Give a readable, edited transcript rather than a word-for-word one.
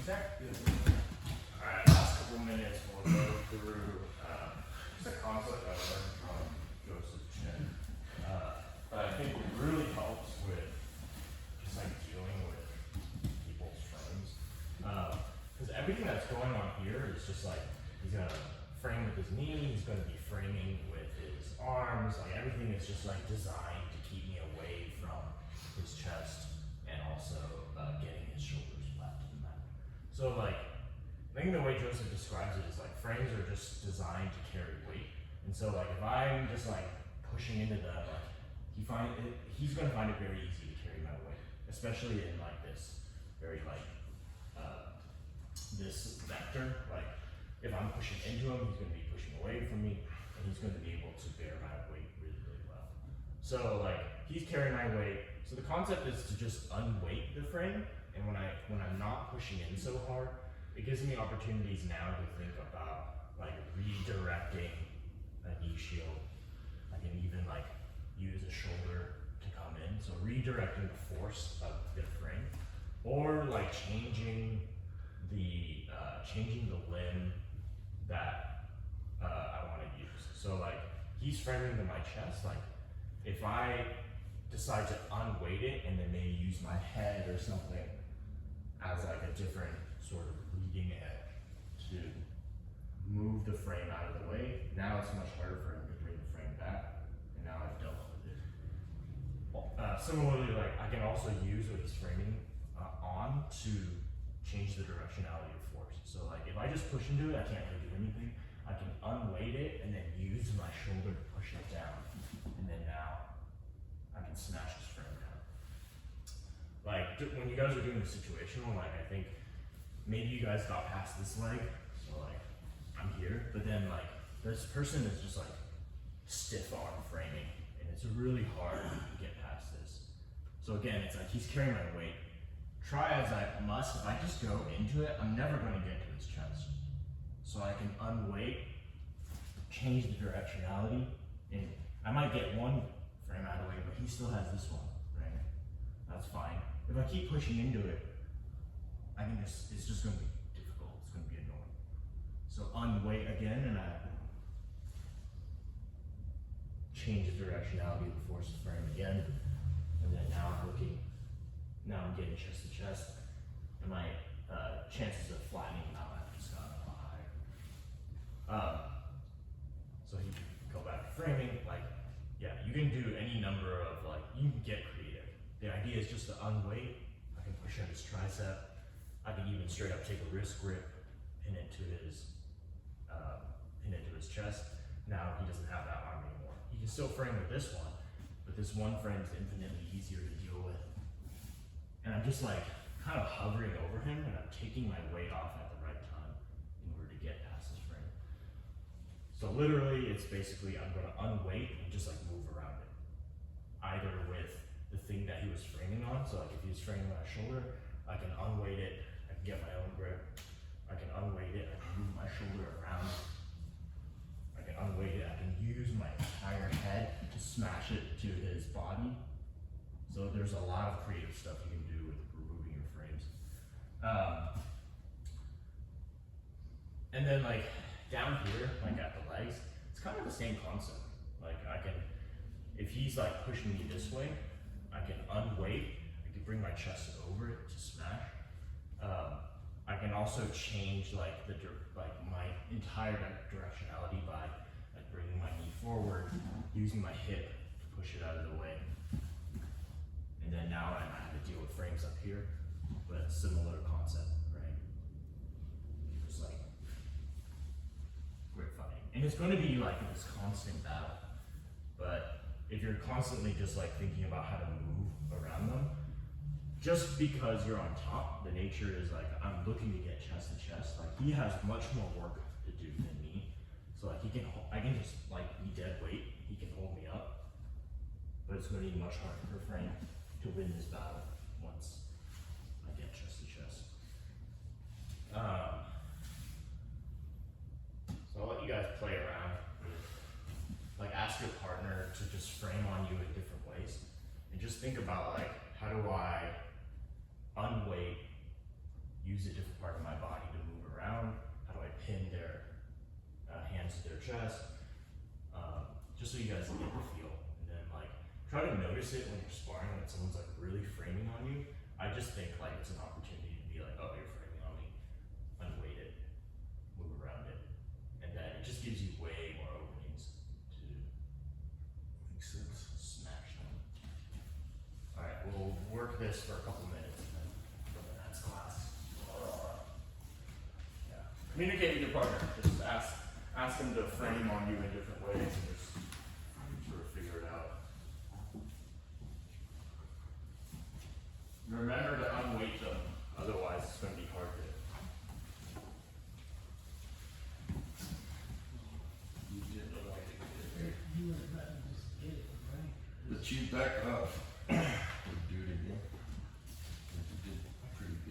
Zach? Alright, last couple minutes we'll go through just a concept I learned from Joseph Chin. But I think it really helps with just like dealing with people's frames. Because everything that's going on here is just like he's gonna frame with his knee, he's gonna be framing with his arms, like everything is just like designed to keep me away from his chest and also getting his shoulders flat to the mat. So like, I think the way Joseph describes it is like frames are just designed to carry weight. And so like if I'm just like pushing into them, like he's gonna find it very easy to carry my weight, especially in like this very like this vector. Like if I'm pushing into him, he's gonna be pushing away from me, and he's gonna be able to bear my weight really, really well. So like he's carrying my weight. So the concept is to just unweight the frame, and when I'm not pushing in so hard, it gives me opportunities now to think about like redirecting a knee shield. I can even like use a shoulder to come in, so redirecting the force of the frame, or like changing the limb that I want to use. So like he's framing to my chest. Like if I decide to unweight it and then maybe use my head or something as like a different sort of leading edge to move the frame out of the way, now it's much harder for him to bring the frame back, and now I've dealt with it. Similarly, like I can also use what he's framing on to change the directionality of force. So like if I just push into it, I can't really do anything. I can unweight it and then use my shoulder to push it down, and then now I can smash this frame down. Like when you guys are doing the situational, like I think maybe you guys got past this leg, so like I'm here, but then like this person is just like stiff arm framing, and it's really hard to get past this. So again, it's like he's carrying my weight. Try as I must, if I just go into it, I'm never going to get to his chest. So I can unweight, change the directionality, and I might get one frame out of the way, but he still has this one, right? That's fine. If I keep pushing into it, it's just going to be difficult. It's going to be annoying. So unweight again, and I change the directionality of the force of the frame again, and then now I'm getting chest to chest, and my chances of flattening him out have just gotten a lot higher. So he can go back to framing. Like, yeah, you can do any number of you can get creative. The idea is just to unweight. I can push out his tricep. I can even straight up take a wrist grip, pin it to his chest. Now he doesn't have that arm anymore. He can still frame with this one, but this one frame is infinitely easier to deal with. And I'm just like kind of hovering over him, and I'm taking my weight off at the right time in order to get past this frame. So literally, it's basically I'm going to unweight and just like move around it, either with the thing that he was framing on. So like if he's framing my shoulder, I can unweight it. I can get my own grip. I can unweight it. I can move my shoulder around. I can unweight it. I can use my entire head to smash it to his body. So there's a lot of creative stuff you can do with removing your frames. And then like down here, like at the legs, it's kind of the same concept. Like if he's like pushing me this way, I can unweight, I can bring my chest over it to smash. I can also change like my entire directionality by like bringing my knee forward, using my hip to push it out of the way. And then now I have to deal with frames up here, but similar concept, right? Just like grip fighting. And it's going to be like this constant battle. But if you're constantly just like thinking about how to move around them, just because you're on top, the nature is like I'm looking to get chest to chest. Like he has much more work to do than me. So like I can just like be dead weight. He can hold me up, but it's going to be much harder for frame to win this battle once I get chest to chest. So I'll let you guys play around with, like ask your partner to just frame on you in different ways, and just think about like, how do I unweight use a different part of my body to move around? How do I pin their hands to their chest? Just so you guys get the feel. And then like, try to notice it when you're sparring, when someone's like really framing on you. I just think like it's an opportunity to be like, oh, you're framing on me. Unweight it, move around it. And then it just gives you way more openings to Makes sense. smash them. Alright, we'll work this for a couple minutes and then go to the next class. Yeah. Communicate with your partner. Just ask them to frame on you in different ways and just sort of figure it out. Remember to unweight them, otherwise it's going to be hard to. You didn't know I could get it. You were about to just get it, right? But you back up.